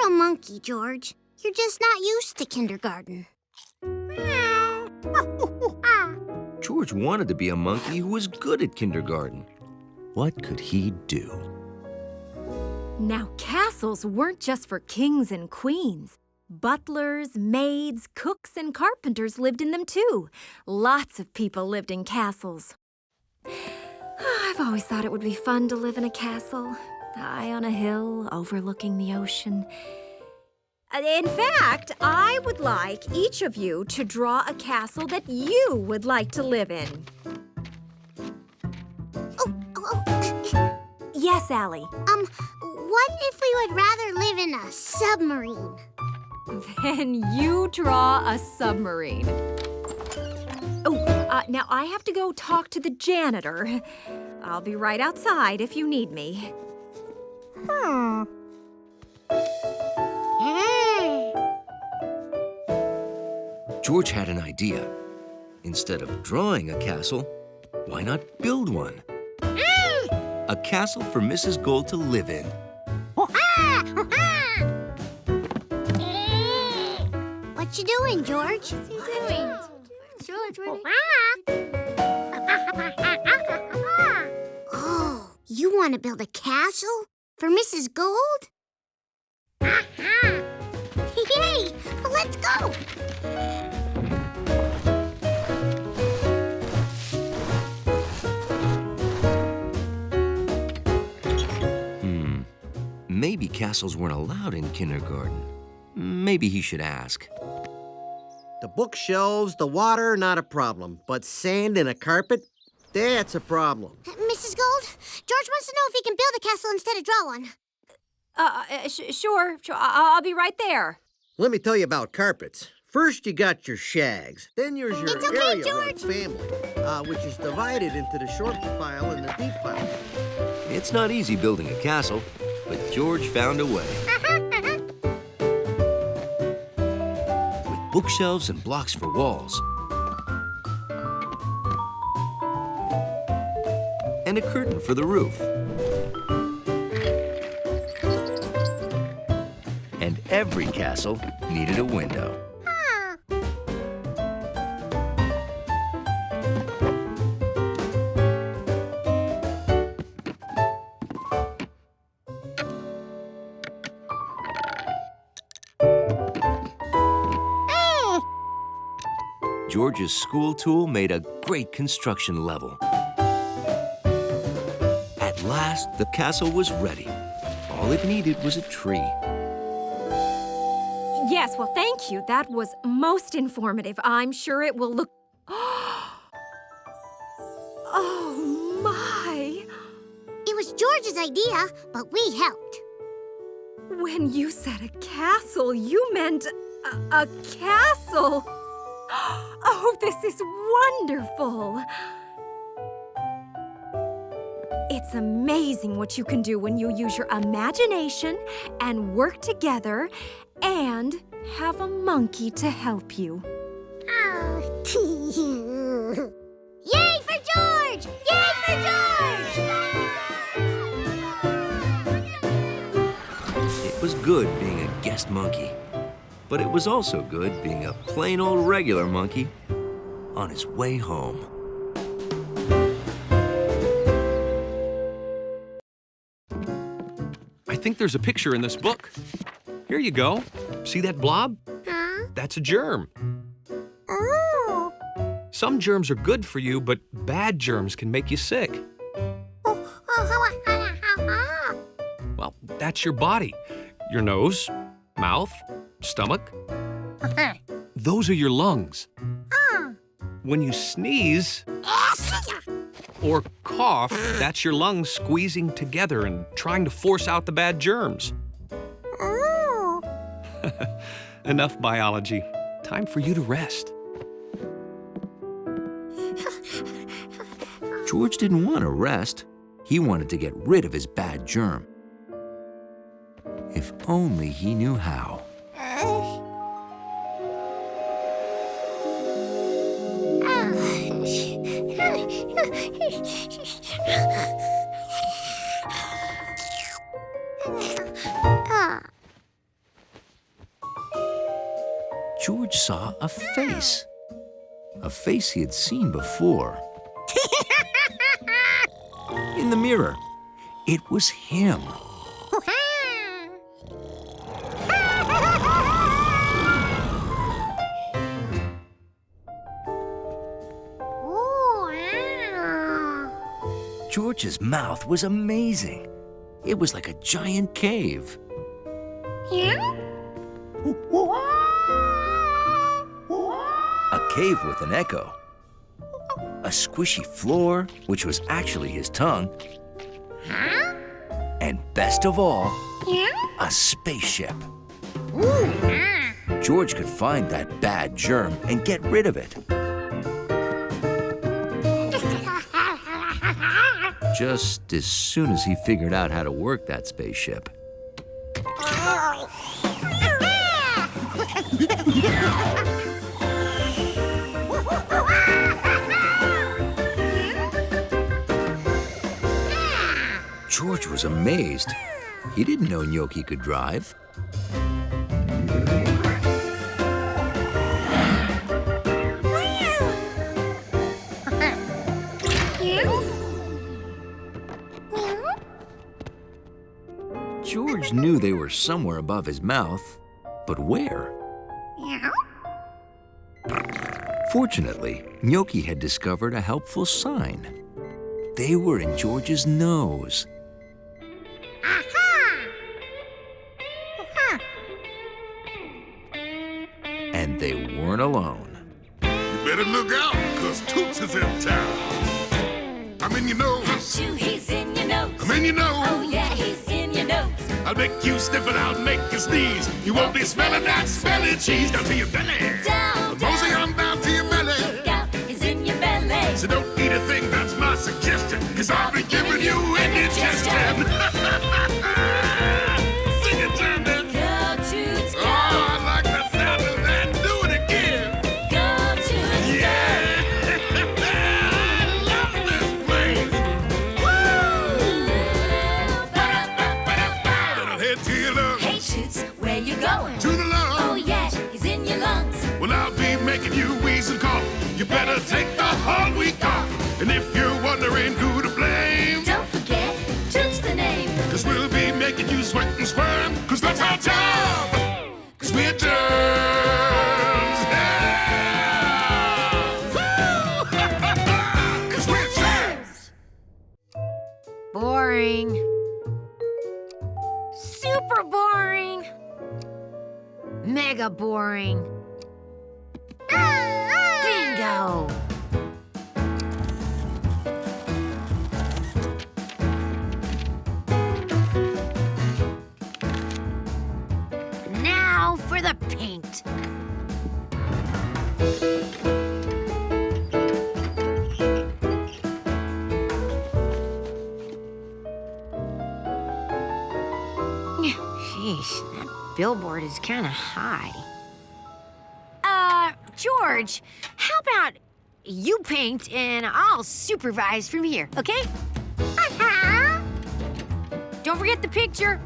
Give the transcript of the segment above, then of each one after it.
a monkey, George. You're just not used to kindergarten. George wanted to be a monkey who was good at kindergarten. What could he do? Now, castles weren't just for kings and queens. Butlers, maids, cooks, and carpenters lived in them too. Lots of people lived in castles. I've always thought it would be fun to live in a castle, high on a hill overlooking the ocean. In fact, I would like each of you to draw a castle that you would like to live in. Yes, Allie? What if we would rather live in a submarine? Then you draw a submarine. Now I have to go talk to the janitor. I'll be right outside if you need me. George had an idea. Instead of drawing a castle, why not build one? A castle for Mrs. Gold to live in. What you doing, George? What's he doing? George, what Oh, you want to build a castle for Mrs. Gold? Yay! Let's go! Maybe castles weren't allowed in kindergarten. Maybe he should ask. The bookshelves, the water, not a problem. But sand in a carpet, that's a problem. Mrs. Gold, George wants to know if he can build a castle instead of draw one. Sure. I'll be right there. Let me tell you about carpets. First, you got your shags. Then there's your It's okay, area George. family, which is divided into the short pile and the deep pile. It's not easy building a castle, but George found a way. With bookshelves and blocks for walls. And a curtain for the roof. And every castle needed a window. George's school tool made a great construction level. At last, the castle was ready. All it needed was a tree. Yes, well, thank you. That was most informative. I'm sure it will look... Oh, my! It was George's idea, but we helped. When you said a castle, you meant a castle. Oh, this is wonderful. It's amazing what you can do when you use your imagination and work together and have a monkey to help you. Yay for George! Yay for George! It was good being a guest monkey, but it was also good being a plain old regular monkey on his way home. I think there's a picture in this book. Here you go. See that blob? Huh? That's a germ. Oh. Some germs are good for you, but bad germs can make you sick. Well, that's your body. Your nose, mouth, stomach. Those are your lungs. When you sneeze or cough, that's your lungs squeezing together and trying to force out the bad germs. Enough biology. Time for you to rest. George didn't want to rest. He wanted to get rid of his bad germ. If only he knew how. Oh. George saw a face. A face he had seen before. In the mirror. It was him. George's mouth was amazing. It was like a giant cave. A cave with an echo. A squishy floor, which was actually his tongue. And best of all, a spaceship. George could find that bad germ and get rid of it. Just as soon as he figured out how to work that spaceship. George was amazed. He didn't know Gnocchi could drive. George knew they were somewhere above his mouth, but where? Fortunately, Gnocchi had discovered a helpful sign. They were in George's nose. And they weren't alone. You better look out, cause Toots is in town. I'm in your nose. Achoo, he's in your nose. I'm in your nose. Oh yeah, he's in your nose. I'll make you sniff it out, make you sneeze. You won't be smelling that smelly cheese down to your belly. Down, Mosey on down to your belly. Look out, he's in your belly. So don't eat a thing, that's my suggestion. Cause I'll be giving you indigestion. Sing it, Johnny. Go Toots, go. Oh, I like the sound of that. Do it again. Go Toots, Yeah. I love this place. Better head to your go. lungs. Hey Toots, where you going? To the lungs. Oh yeah, he's in your lungs. Well, I'll be making you wheeze and cough. You better take the whole week off. And if you're wondering who to blame, Don't forget, Toots the name. cause we'll be making you sweat and squirm. Cause that's our job. Cause we're germs. Yeah. Woo! Cause we're germs. Boring. Super boring. Mega boring. Bingo. Now for the paint. Sheesh, that billboard is kind of high. George, how about you paint and I'll supervise from here, okay? Don't forget the picture.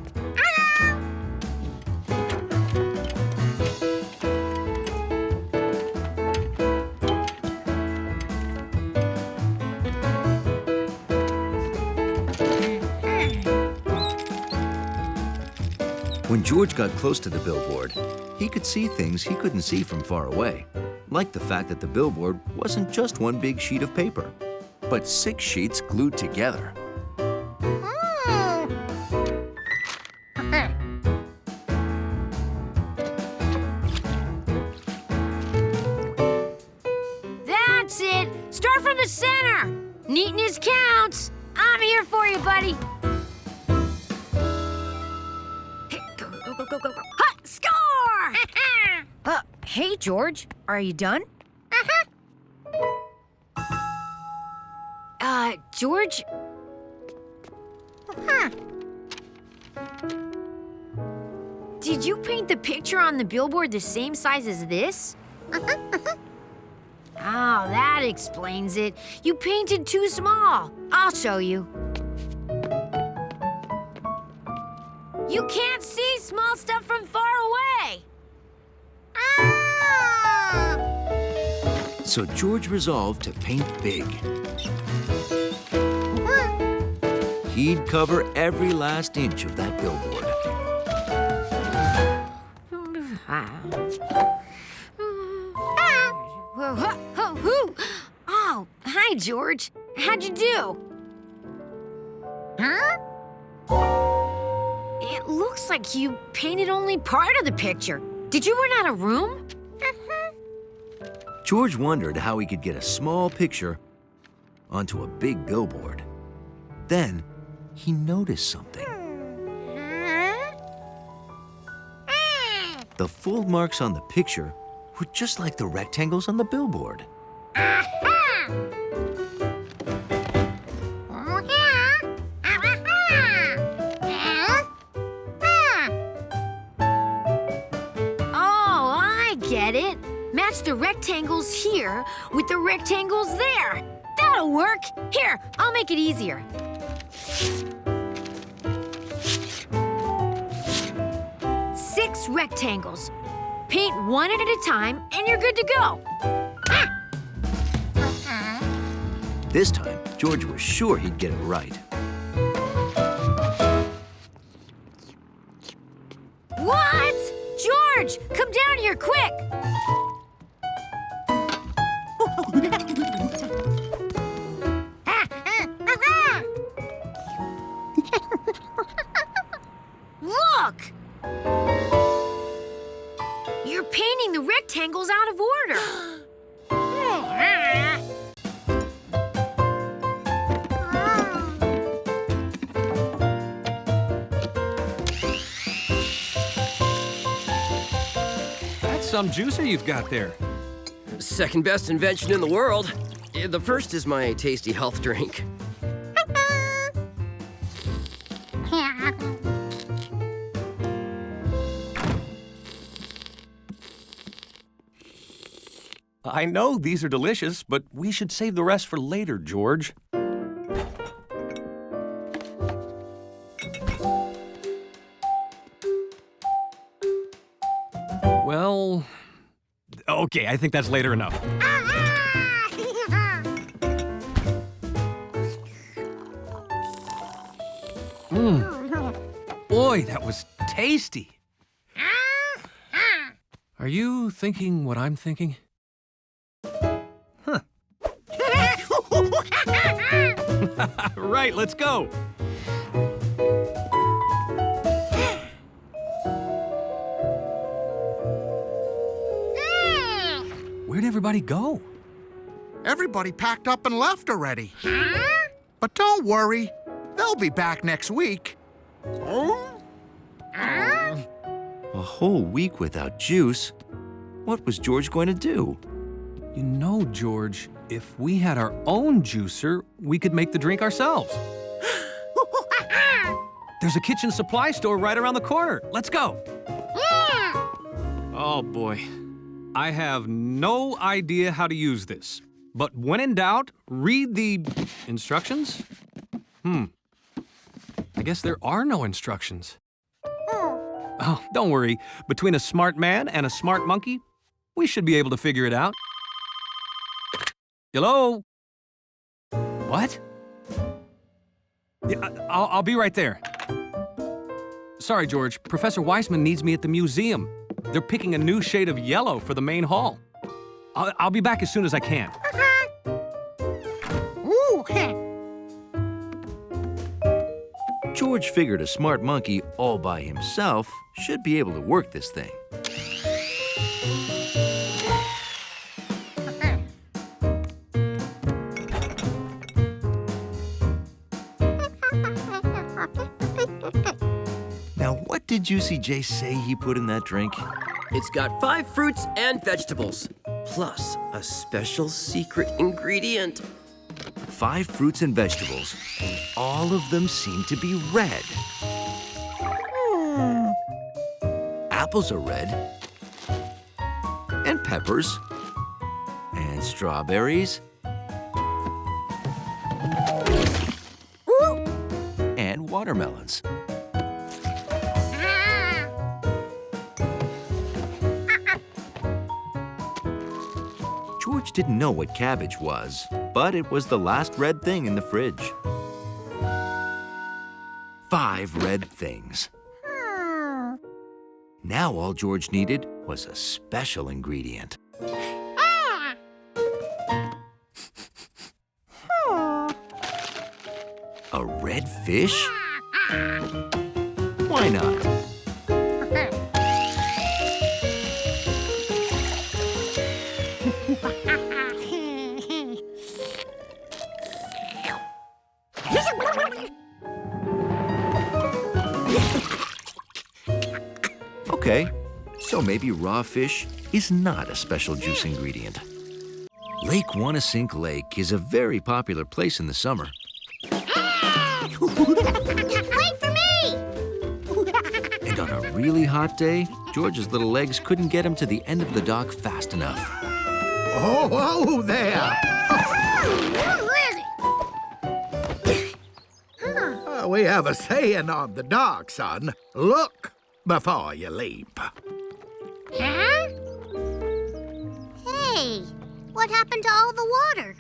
When George got close to the billboard, he could see things he couldn't see from far away, like the fact that the billboard wasn't just one big sheet of paper, but 6 sheets glued together. That's it. Start from the center. Neatness counts. I'm here for you, buddy. Hey, go, go, go, go, go, go. Ha! Score! Hey, George. Are you done? George? Did you paint the picture on the billboard the same size as this? Oh, that explains it. You painted too small. I'll show you. You can't see small stuff from far away. Ah! So George resolved to paint big. He'd cover every last inch of that billboard. Oh, hi, George. How'd you do? Huh? It looks like you painted only part of the picture. Did you run out of room? George wondered how he could get a small picture onto a big billboard. Then he noticed something. The fold marks on the picture were just like the rectangles on the billboard. Oh, I get it. Match the rectangles here with the rectangles there. That'll work. Here, I'll make it easier. Six rectangles. Paint one at a time, and you're good to go. This time, George was sure he'd get it right. What? George, come down here quick. Look! You're painting the rectangles out of order. That's some juicer you've got there. Second best invention in the world. The first is my tasty health drink. I know these are delicious, but we should save the rest for later, George. Well, okay, I think that's later enough. Boy, that was tasty. Are you thinking what I'm thinking? Huh. Right, let's go. Where'd everybody go? Everybody packed up and left already. But don't worry, they'll be back next week. A whole week without juice? What was George going to do? You know, George, if we had our own juicer, we could make the drink ourselves. There's a kitchen supply store right around the corner. Let's go. Oh, boy. I have no idea how to use this. But when in doubt, read the instructions? I guess there are no instructions. Oh, don't worry. Between a smart man and a smart monkey, we should be able to figure it out. Hello? What? Yeah, I'll be right there. Sorry, George. Professor Weissman needs me at the museum. They're picking a new shade of yellow for the main hall. I'll be back as soon as I can. George figured a smart monkey all by himself should be able to work this thing. Now, what did Juicy J say he put in that drink? It's got 5 fruits and vegetables, plus a special secret ingredient. 5 fruits and vegetables, and all of them seem to be red. Apples are red, and peppers, and strawberries, and watermelons. George didn't know what cabbage was, but it was the last red thing in the fridge. 5 red things. Now all George needed was a special ingredient. A red fish? Why not? Okay, so maybe raw fish is not a special juice ingredient. Lake Wanasink Lake is a very popular place in the summer. Wait for me! And on a really hot day, George's little legs couldn't get him to the end of the dock fast enough. Oh, there! We have a saying on the dock, son. Look before you leap. Huh? Hey, what happened to all the water?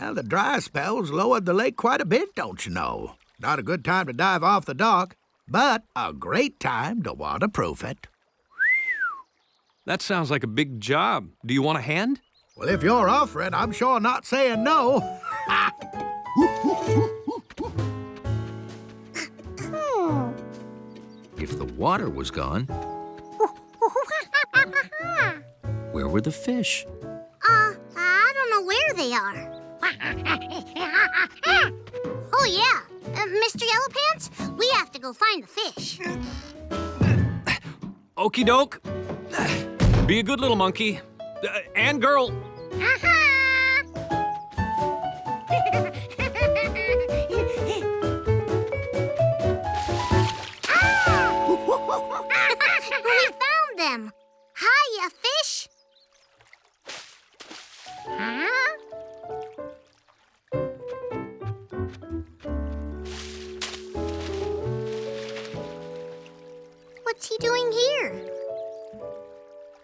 Well, the dry spells lowered the lake quite a bit, don't you know? Not a good time to dive off the dock, but a great time to waterproof it. That sounds like a big job. Do you want a hand? Well, if you're offering, I'm sure not saying no. If the water was gone, where were the fish? I don't know where they are. Oh, yeah. Mr. Yellowpants, we have to go find the fish. Okie doke. Be a good little monkey. And girl. We found them. Hiya, fish. Huh? What's he doing here?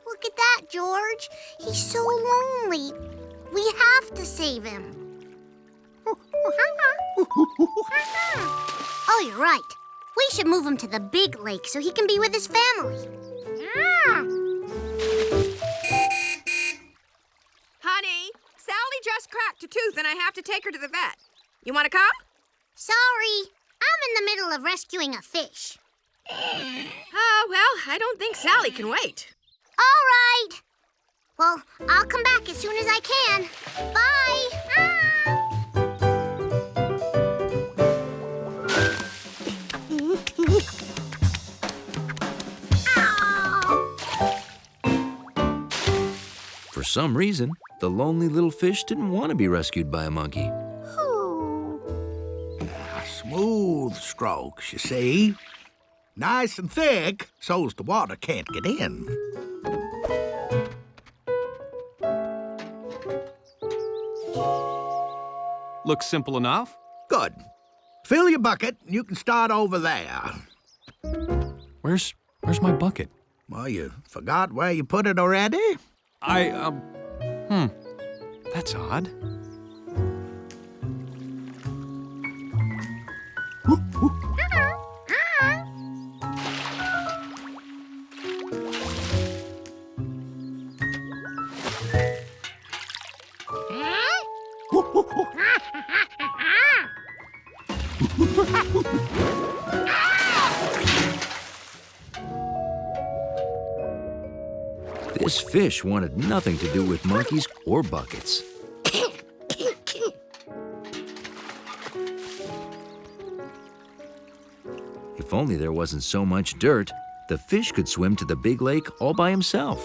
Look at that, George. He's so lonely. We have to save him. Oh, you're right. We should move him to the big lake so he can be with his family. Honey, Sally just cracked a tooth and I have to take her to the vet. You want to come? Sorry, I'm in the middle of rescuing a fish. Oh, well, I don't think Sally can wait. All right. Well, I'll come back as soon as I can. Bye. For some reason, the lonely little fish didn't want to be rescued by a monkey. Smooth strokes, you see. Nice and thick, so's the water can't get in. Looks simple enough. Good. Fill your bucket, and you can start over there. Where's my bucket? Well, you forgot where you put it already? That's odd. This fish wanted nothing to do with monkeys or buckets. If only there wasn't so much dirt, the fish could swim to the big lake all by himself.